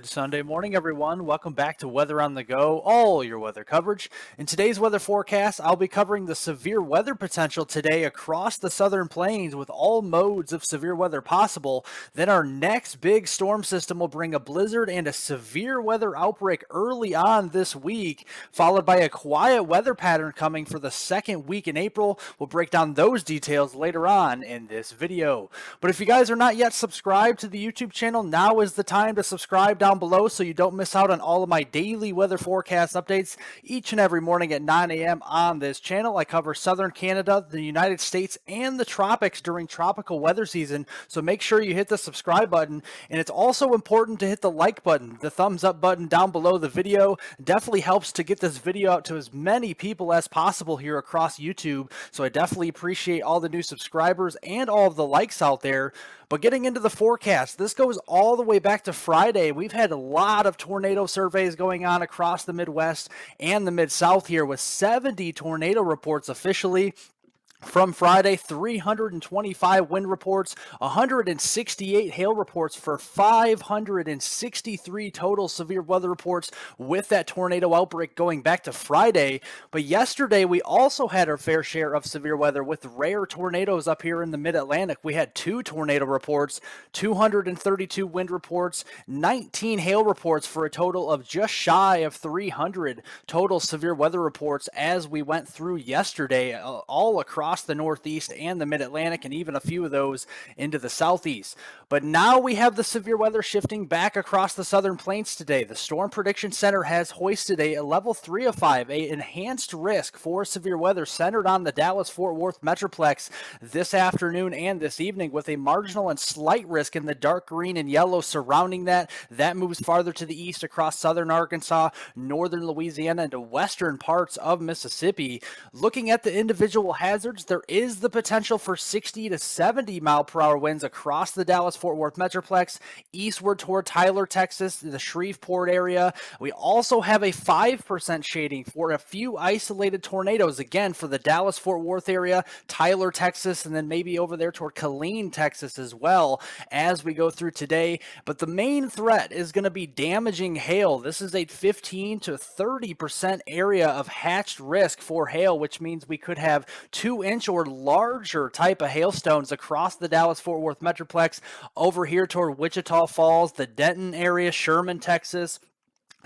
Good Sunday morning, everyone. Welcome back to Weather on the Go, all your weather coverage. In today's weather forecast, I'll be covering the severe weather potential today across the southern plains with all modes of severe weather possible. Then our next big storm system will bring a blizzard and a severe weather outbreak early on this week, followed by a quiet weather pattern coming for the second week in April. We'll break down those details later on in this video. But if you guys are not yet subscribed to the YouTube channel, now is the time to subscribe down below so you don't miss out on all of my daily weather forecast updates each and every morning at 9 a.m. on this channel. I cover southern Canada, the United States, and the tropics during tropical weather season, so make sure you hit the subscribe button. And it's also important to hit the like button. The thumbs up button down below the video definitely helps to get this video out to as many people as possible here across YouTube, so I definitely appreciate all the new subscribers and all of the likes out there. But getting into the forecast, this goes all the way back to Friday. We've had a lot of tornado surveys going on across the Midwest and the Mid-South here, with 70 tornado reports officially. From Friday, 325 wind reports, 168 hail reports for 563 total severe weather reports with that tornado outbreak going back to Friday. But yesterday, we also had our fair share of severe weather with rare tornadoes up here in the mid-Atlantic. We had 2 tornado reports, 232 wind reports, 19 hail reports for a total of just shy of 300 total severe weather reports as we went through yesterday, all across the Northeast and the Mid-Atlantic, and even a few of those into the Southeast. But now we have the severe weather shifting back across the southern plains today. The Storm Prediction Center has hoisted a level 3 of 5, a enhanced risk for severe weather centered on the Dallas-Fort Worth Metroplex this afternoon and this evening, with a marginal and slight risk in the dark green and yellow surrounding that. That moves farther to the east across southern Arkansas, northern Louisiana, and to western parts of Mississippi. Looking at the individual hazards, there is the potential for 60 to 70 mile per hour winds across the Dallas-Fort Worth Metroplex, eastward toward Tyler, Texas, the Shreveport area. We also have a 5% shading for a few isolated tornadoes, again, for the Dallas-Fort Worth area, Tyler, Texas, and then maybe over there toward Killeen, Texas as well as we go through today. But the main threat is going to be damaging hail. This is a 15 to 30% area of hatched risk for hail, which means we could have 2-inch or larger type of hailstones across the Dallas-Fort Worth Metroplex, over here toward Wichita Falls, the Denton area, Sherman, Texas,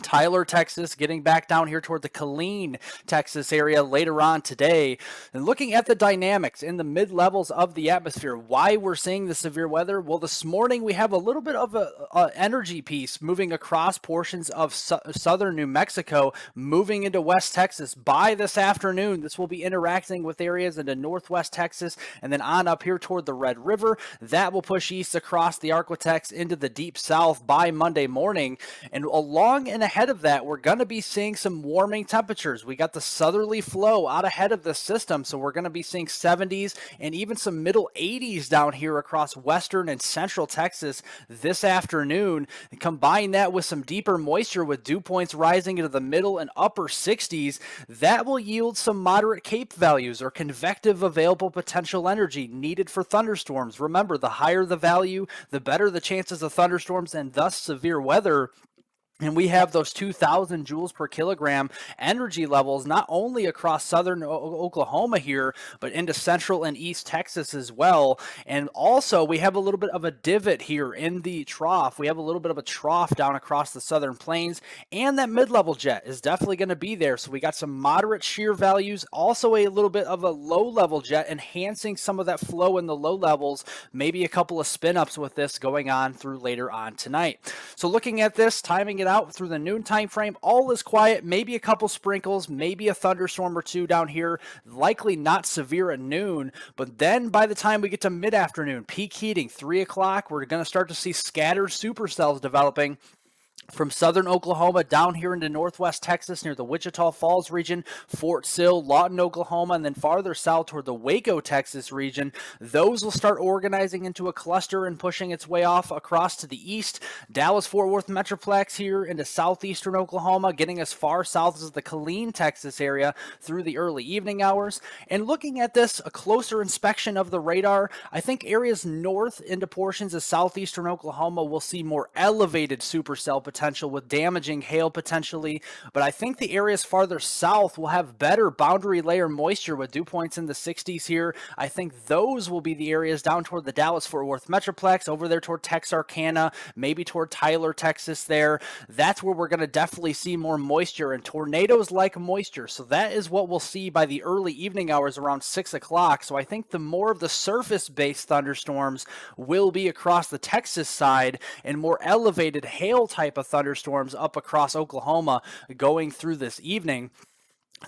Tyler, Texas, getting back down here toward the Killeen, Texas area later on today. And looking at the dynamics in the mid-levels of the atmosphere, why we're seeing the severe weather? Well, this morning we have a little bit of a energy piece moving across portions of southern New Mexico, moving into West Texas. By this afternoon, this will be interacting with areas into northwest Texas and then on up here toward the Red River. That will push east across the Arklatex into the deep south by Monday morning. And along and ahead of that, we're going to be seeing some warming temperatures. We got the southerly flow out ahead of the system, so we're going to be seeing 70s and even some middle 80s down here across western and central Texas this afternoon. And combine that with some deeper moisture with dew points rising into the middle and upper 60s, that will yield some moderate CAPE values, or convective available potential energy, needed for thunderstorms. Remember, the higher the value, the better the chances of thunderstorms and thus severe weather. And we have those 2,000 joules per kilogram energy levels not only across southern Oklahoma here, but into central and east Texas as well. And also, we have a little bit of a divot here in the trough. We have a little bit of a trough down across the southern plains, and that mid-level jet is definitely going to be there. So we got some moderate shear values, also a little bit of a low-level jet, enhancing some of that flow in the low levels, maybe a couple of spin-ups with this going on through later on tonight. So looking at this, timing it out through the noon time frame, all is quiet, maybe a couple sprinkles, maybe a thunderstorm or two down here, likely not severe at noon. But then by the time we get to mid-afternoon, peak heating, 3 o'clock, we're going to start to see scattered supercells developing from southern Oklahoma down here into northwest Texas near the Wichita Falls region, Fort Sill, Lawton, Oklahoma, and then farther south toward the Waco, Texas region. Those will start organizing into a cluster and pushing its way off across to the east. Dallas-Fort Worth Metroplex here into southeastern Oklahoma, getting as far south as the Killeen, Texas area through the early evening hours. And looking at this, a closer inspection of the radar, I think areas north into portions of southeastern Oklahoma will see more elevated supercell potential potential with damaging hail potentially. But I think the areas farther south will have better boundary layer moisture with dew points in the 60s here. I think those will be the areas down toward the Dallas-Fort Worth Metroplex, over there toward Texarkana, maybe toward Tyler, Texas there. That's where we're going to definitely see more moisture, and tornadoes like moisture. So that is what we'll see by the early evening hours around 6 o'clock. So I think the more of the surface-based thunderstorms will be across the Texas side, and more elevated hail type of thunderstorms up across Oklahoma going through this evening.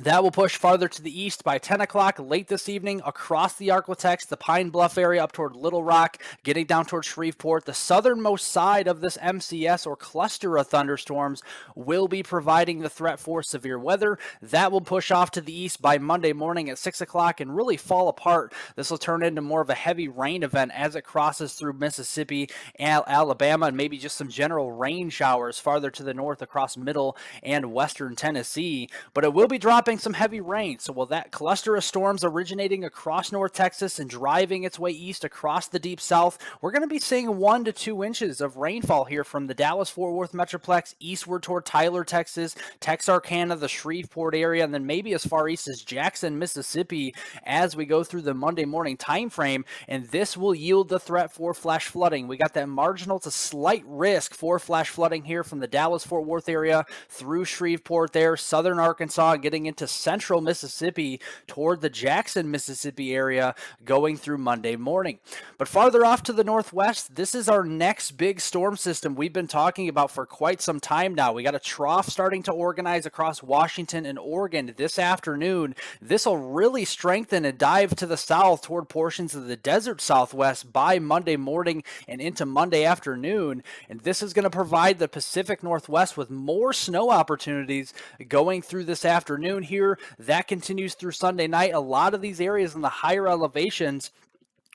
That will push farther to the east by 10 o'clock late this evening across the Arklatex, the Pine Bluff area up toward Little Rock, getting down toward Shreveport. The southernmost side of this MCS or cluster of thunderstorms will be providing the threat for severe weather. That will push off to the east by Monday morning at 6 o'clock and really fall apart. This will turn into more of a heavy rain event as it crosses through Mississippi, Alabama, and maybe just some general rain showers farther to the north across middle and western Tennessee. But it will be dropping some heavy rain. So will that cluster of storms originating across North Texas and driving its way east across the deep south, we're going to be seeing 1 to 2 inches of rainfall here from the Dallas-Fort Worth Metroplex eastward toward Tyler, Texas, Texarkana, the Shreveport area, and then maybe as far east as Jackson, Mississippi as we go through the Monday morning time frame. And this will yield the threat for flash flooding. We got that marginal to slight risk for flash flooding here from the Dallas-Fort Worth area through Shreveport there, southern Arkansas, getting into central Mississippi toward the Jackson, Mississippi area going through Monday morning. But farther off to the northwest, this is our next big storm system we've been talking about for quite some time now. We got a trough starting to organize across Washington and Oregon this afternoon. This will really strengthen and dive to the south toward portions of the desert southwest by Monday morning and into Monday afternoon. And this is going to provide the Pacific Northwest with more snow opportunities going through this afternoon here. That continues through Sunday night. A lot of these areas in the higher elevations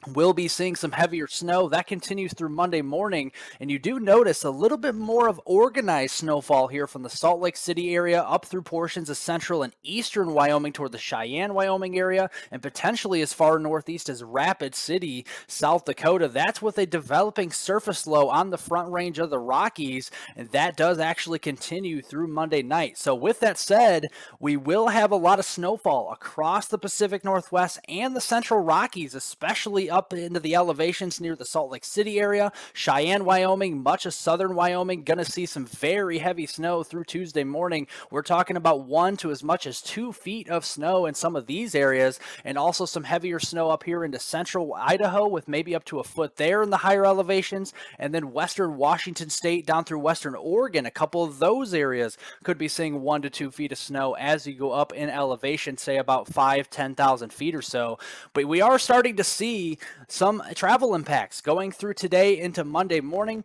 will be seeing some heavier snow. That continues through Monday morning, and you do notice a little bit more of organized snowfall here from the Salt Lake City area up through portions of central and eastern Wyoming toward the Cheyenne, Wyoming area, and potentially as far northeast as Rapid City, South Dakota. That's with a developing surface low on the front range of the Rockies, and that does actually continue through Monday night. So with that said, we will have a lot of snowfall across the Pacific Northwest and the central Rockies, especially up into the elevations near the Salt Lake City area, Cheyenne, Wyoming, much of southern Wyoming, going to see some very heavy snow through Tuesday morning. We're talking about 1 to as much as 2 feet of snow in some of these areas, and also some heavier snow up here into central Idaho with maybe up to a foot there in the higher elevations, and then western Washington State down through western Oregon. A couple of those areas could be seeing 1 to 2 feet of snow as you go up in elevation, say about 5,000-10,000 feet or so. But we are starting to see some travel impacts going through today into Monday morning.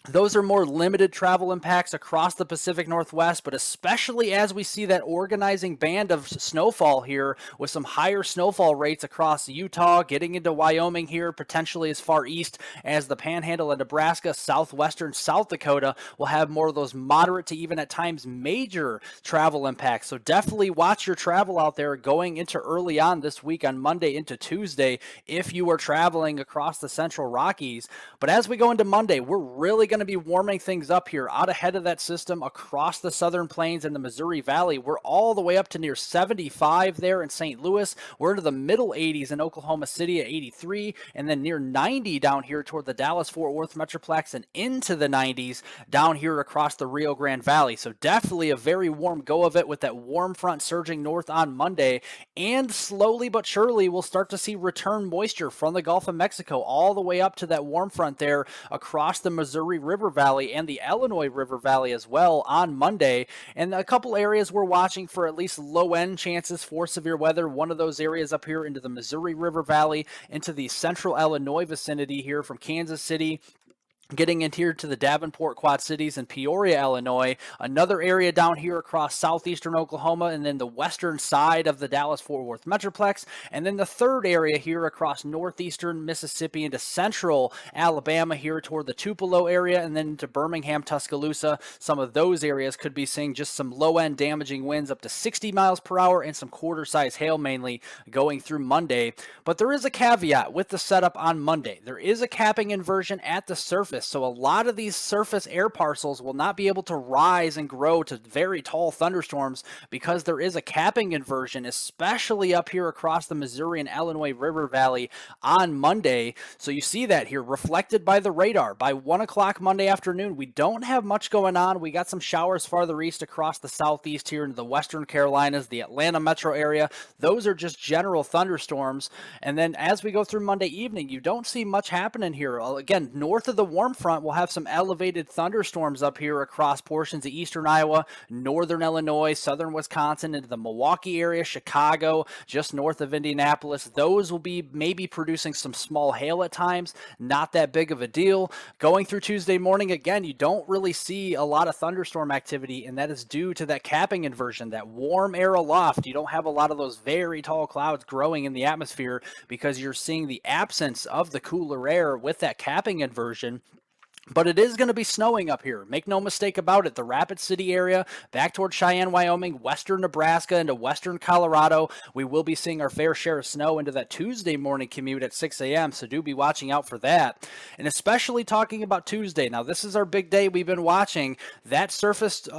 Those are more limited travel impacts across the Pacific Northwest, but especially as we see that organizing band of snowfall here with some higher snowfall rates across Utah, getting into Wyoming here, potentially as far east as the Panhandle of Nebraska, southwestern South Dakota will have more of those moderate to even at times major travel impacts. So definitely watch your travel out there going into early on this week on Monday into Tuesday if you are traveling across the Central Rockies. But as we go into Monday, we're really going to be warming things up here out ahead of that system across the southern plains and the Missouri Valley. We're all the way up to near 75 there in St. Louis. We're into the middle 80s in Oklahoma City at 83, and then near 90 down here toward the Dallas-Fort Worth Metroplex, and into the 90s down here across the Rio Grande Valley. So definitely a very warm go of it with that warm front surging north on Monday, and slowly but surely we'll start to see return moisture from the Gulf of Mexico all the way up to that warm front there across the Missouri River Valley and the Illinois River Valley as well on Monday. And a couple areas we're watching for at least low-end chances for severe weather. One of those areas up here into the Missouri River Valley, into the central Illinois vicinity here from Kansas City, getting into here to the Davenport Quad Cities and Peoria, Illinois. Another area down here across southeastern Oklahoma, and then the western side of the Dallas-Fort Worth Metroplex. And then the third area here across northeastern Mississippi into central Alabama here toward the Tupelo area, and then into Birmingham, Tuscaloosa. Some of those areas could be seeing just some low-end damaging winds up to 60 miles per hour and some quarter-size hail mainly going through Monday. But there is a caveat with the setup on Monday. There is a capping inversion at the surface surface. So a lot of these surface air parcels will not be able to rise and grow to very tall thunderstorms because there is a capping inversion, especially up here across the Missouri and Illinois River Valley on Monday. So you see that here reflected by the radar. By 1 o'clock Monday afternoon, we don't have much going on. We got some showers farther east across the southeast here into the western Carolinas, the Atlanta metro area. Those are just general thunderstorms. And then as we go through Monday evening, you don't see much happening here. Again, north of the warm front, we'll have some elevated thunderstorms up here across portions of eastern Iowa, northern Illinois, southern Wisconsin, into the Milwaukee area, Chicago, just north of Indianapolis. Those will be maybe producing some small hail at times, not that big of a deal. Going through Tuesday morning, again, you don't really see a lot of thunderstorm activity, and that is due to that capping inversion, that warm air aloft. You don't have a lot of those very tall clouds growing in the atmosphere because you're seeing the absence of the cooler air with that capping inversion. But it is going to be snowing up here. Make no mistake about it. The Rapid City area, back towards Cheyenne, Wyoming, western Nebraska, into western Colorado. We will be seeing our fair share of snow into that Tuesday morning commute at 6 a.m., so do be watching out for that. And especially talking about Tuesday. Now, this is our big day we've been watching. That surface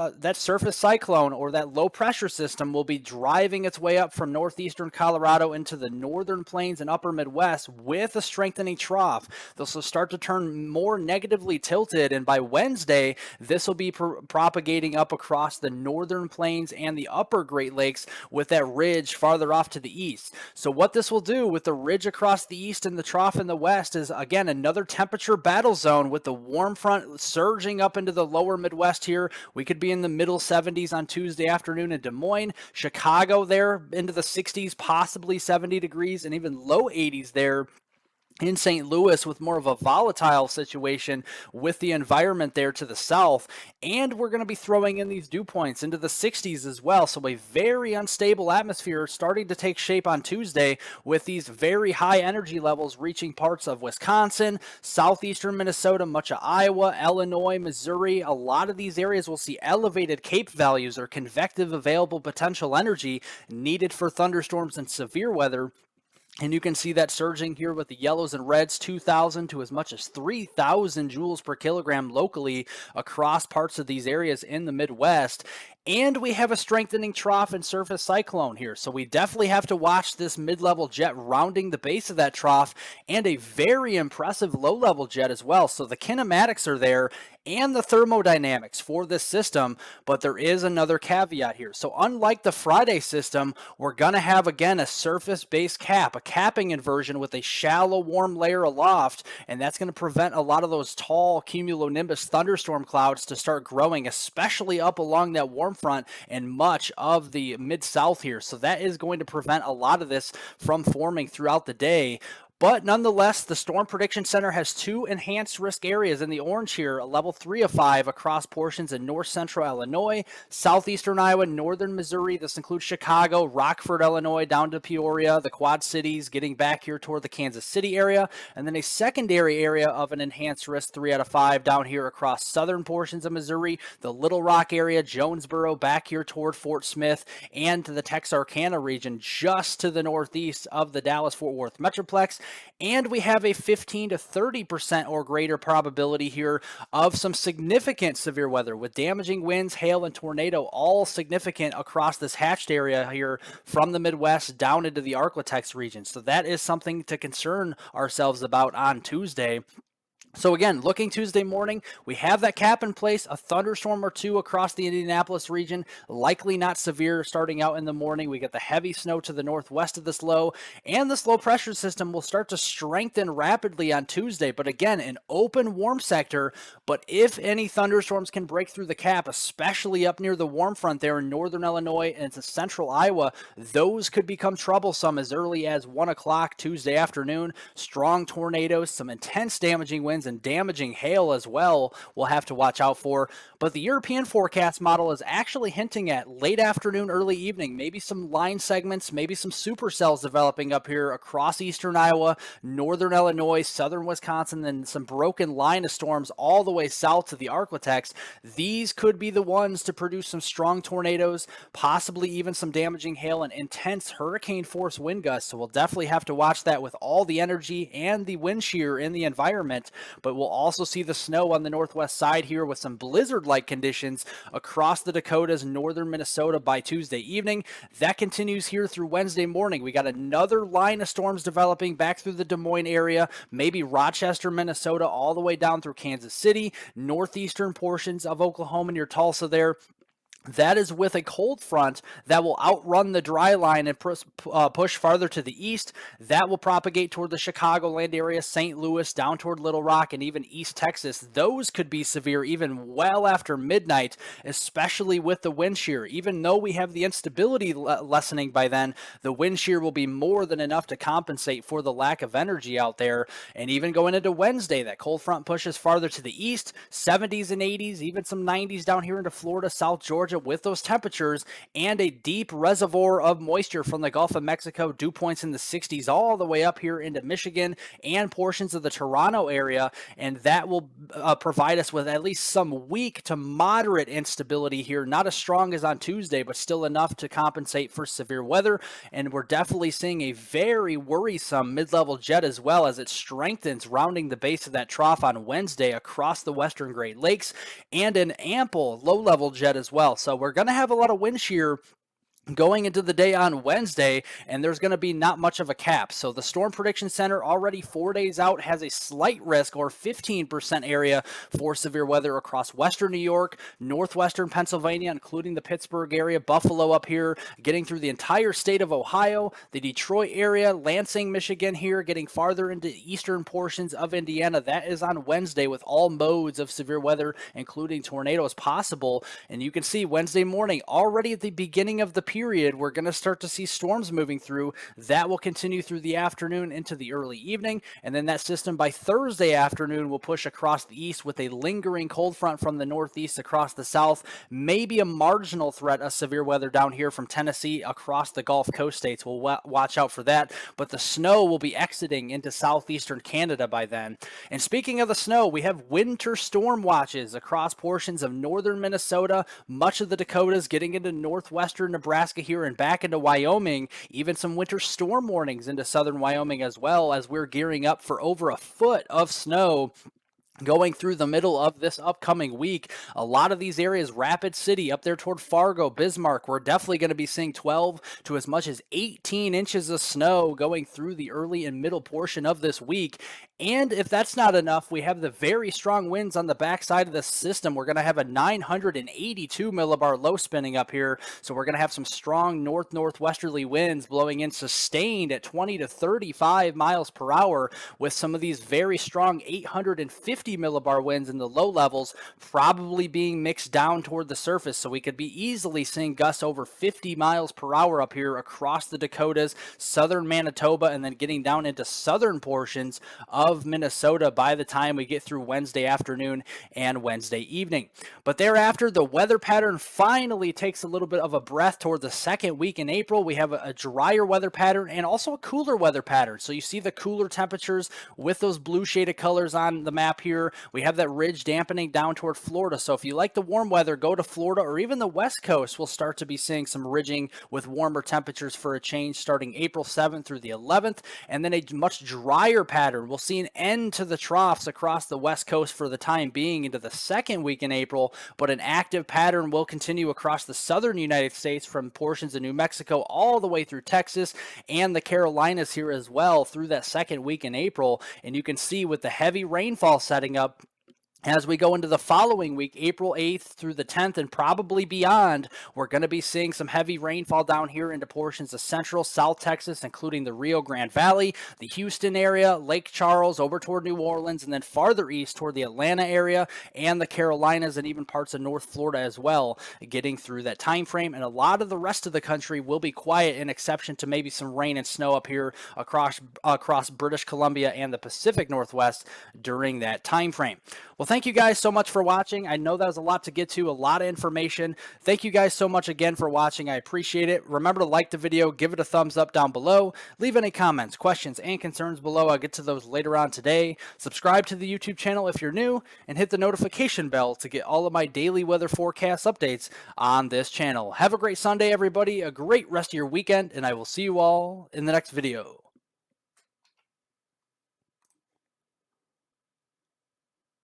cyclone or that low pressure system will be driving its way up from northeastern Colorado into the northern plains and upper Midwest with a strengthening trough. This will start to turn more negatively tilted, and by Wednesday this will be propagating up across the northern plains and the upper Great Lakes with that ridge farther off to the east. So what this will do with the ridge across the east and the trough in the west is, again, another temperature battle zone with the warm front surging up into the lower Midwest here. We could be in the middle 70s on Tuesday afternoon in Des Moines, Chicago there into the 60s, possibly 70 degrees, and even low 80s there in St. Louis, with more of a volatile situation with the environment there to the south. And we're going to be throwing in these dew points into the 60s as well. So a very unstable atmosphere starting to take shape on Tuesday with these very high energy levels reaching parts of Wisconsin, southeastern Minnesota, much of Iowa, Illinois, Missouri. A lot of these areas will see elevated CAPE values, or convective available potential energy, needed for thunderstorms and severe weather. And you can see that surging here with the yellows and reds, 2,000 to as much as 3,000 joules per kilogram locally across parts of these areas in the Midwest. And we have a strengthening trough and surface cyclone here. So we definitely have to watch this mid-level jet rounding the base of that trough, and a very impressive low-level jet as well. So the kinematics are there and the thermodynamics for this system, but there is another caveat here. So unlike the Friday system, we're going to have, again, a surface-based cap, a capping inversion with a shallow warm layer aloft, and that's going to prevent a lot of those tall cumulonimbus thunderstorm clouds to start growing, especially up along that warm front and much of the mid-south here. So that is going to prevent a lot of this from forming throughout the day. But nonetheless, the Storm Prediction Center has two enhanced risk areas in the orange here, a level 3 of 5 across portions in north central Illinois, southeastern Iowa, northern Missouri. This includes Chicago, Rockford, Illinois, down to Peoria, the Quad Cities, getting back here toward the Kansas City area, and then a secondary area of an enhanced risk 3 out of 5 down here across southern portions of Missouri, the Little Rock area, Jonesboro, back here toward Fort Smith, and to the Texarkana region just to the northeast of the Dallas-Fort Worth Metroplex. And we have a 15 to 30% or greater probability here of some significant severe weather with damaging winds, hail, and tornado, all significant across this hatched area here from the Midwest down into the Arklatex region. So that is something to concern ourselves about on Tuesday. So again, looking Tuesday morning, we have that cap in place, a thunderstorm or two across the Indianapolis region, likely not severe starting out in the morning. We get the heavy snow to the northwest of this low, and this low pressure system will start to strengthen rapidly on Tuesday. But again, an open warm sector, but if any thunderstorms can break through the cap, especially up near the warm front there in northern Illinois and to central Iowa, those could become troublesome as early as 1 o'clock Tuesday afternoon. Strong tornadoes, some intense damaging winds, and damaging hail as well we'll have to watch out for. But the European forecast model is actually hinting at late afternoon, early evening, maybe some line segments, maybe some supercells developing up here across eastern Iowa, northern Illinois, southern Wisconsin, and some broken line of storms all the way south to the Arklatex. These could be the ones to produce some strong tornadoes, possibly even some damaging hail and intense hurricane force wind gusts. So we'll definitely have to watch that with all the energy and the wind shear in the environment. but we'll also see the snow on the northwest side here with some blizzard-like conditions across the Dakotas, northern Minnesota by Tuesday evening. That continues here through Wednesday morning. We got another line of storms developing back through the Des Moines area, maybe Rochester, Minnesota, all the way down through Kansas City, northeastern portions of Oklahoma near Tulsa there. That is with a cold front that will outrun the dry line and push farther to the east. That will propagate toward the Chicagoland area, St. Louis, down toward Little Rock, and even East Texas. Those could be severe even well after midnight, especially with the wind shear. Even though we have the instability lessening by then, the wind shear will be more than enough to compensate for the lack of energy out there. And even going into Wednesday, that cold front pushes farther to the east, 70s and 80s, even some 90s down here into Florida, South Georgia, with those temperatures and a deep reservoir of moisture from the Gulf of Mexico, dew points in the 60s all the way up here into Michigan and portions of the Toronto area, and that will provide us with at least some weak to moderate instability here, not as strong as on Tuesday, but still enough to compensate for severe weather. And we're definitely seeing a very worrisome mid-level jet as well as it strengthens, rounding the base of that trough on Wednesday across the western Great Lakes, and an ample low-level jet as well. So we're going to have a lot of wind shear going into the day on Wednesday, and there's going to be not much of a cap. So the Storm Prediction Center already 4 days out has a slight risk or 15% area for severe weather across western New York, northwestern Pennsylvania, including the Pittsburgh area, Buffalo up here, getting through the entire state of Ohio, the Detroit area, Lansing, Michigan here, getting farther into eastern portions of Indiana. That is on Wednesday with all modes of severe weather, including tornadoes possible. And you can see Wednesday morning, already at the beginning of the period, we're going to start to see storms moving through. That will continue through the afternoon into the early evening, and then that system by Thursday afternoon will push across the east with a lingering cold front from the northeast across the south. Maybe a marginal threat of severe weather down here from Tennessee across the Gulf Coast states. We'll watch out for that, but the snow will be exiting into southeastern Canada by then. And speaking of the snow, we have winter storm watches across portions of northern Minnesota, much of the Dakotas, getting into northwestern Nebraska here and back into Wyoming, even some winter storm warnings into southern Wyoming as well, as we're gearing up for over a foot of snow going through the middle of this upcoming week. A lot of these areas, Rapid City up there toward Fargo, Bismarck, we're definitely going to be seeing 12 to as much as 18 inches of snow going through the early and middle portion of this week. And if that's not enough, we have the very strong winds on the backside of the system. We're going to have a 982 millibar low spinning up here. So we're going to have some strong northwesterly winds blowing in sustained at 20 to 35 miles per hour, with some of these very strong 850 millibar winds in the low levels probably being mixed down toward the surface. So we could be easily seeing gusts over 50 miles per hour up here across the Dakotas, southern Manitoba, and then getting down into southern portions of Minnesota by the time we get through Wednesday afternoon and Wednesday evening. But thereafter, the weather pattern finally takes a little bit of a breath toward the second week in April. We have a drier weather pattern and also a cooler weather pattern. So you see the cooler temperatures with those blue shaded colors on the map here. We have that ridge dampening down toward Florida. So if you like the warm weather, go to Florida, or even the West Coast. We'll start to be seeing some ridging with warmer temperatures for a change starting April 7th through the 11th, and then a much drier pattern. We'll see an end to the troughs across the West Coast for the time being into the second week in April, but an active pattern will continue across the southern United States from portions of New Mexico all the way through Texas and the Carolinas here as well through that second week in April. And you can see with the heavy rainfall setting up as we go into the following week, April 8th through the 10th and probably beyond, we're going to be seeing some heavy rainfall down here into portions of central South Texas, including the Rio Grande Valley, the Houston area, Lake Charles, over toward New Orleans, and then farther east toward the Atlanta area and the Carolinas and even parts of North Florida as well, getting through that time frame. And a lot of the rest of the country will be quiet, in exception to maybe some rain and snow up here across British Columbia and the Pacific Northwest during that time frame. Well, thank you guys so much for watching. I know that was a lot to get to, a lot of information. Thank you guys so much again for watching. I appreciate it. Remember to like the video, give it a thumbs up down below. Leave any comments, questions, and concerns below. I'll get to those later on today. Subscribe to the YouTube channel if you're new, and hit the notification bell to get all of my daily weather forecast updates on this channel. Have a great Sunday, everybody. A great rest of your weekend, and I will see you all in the next video.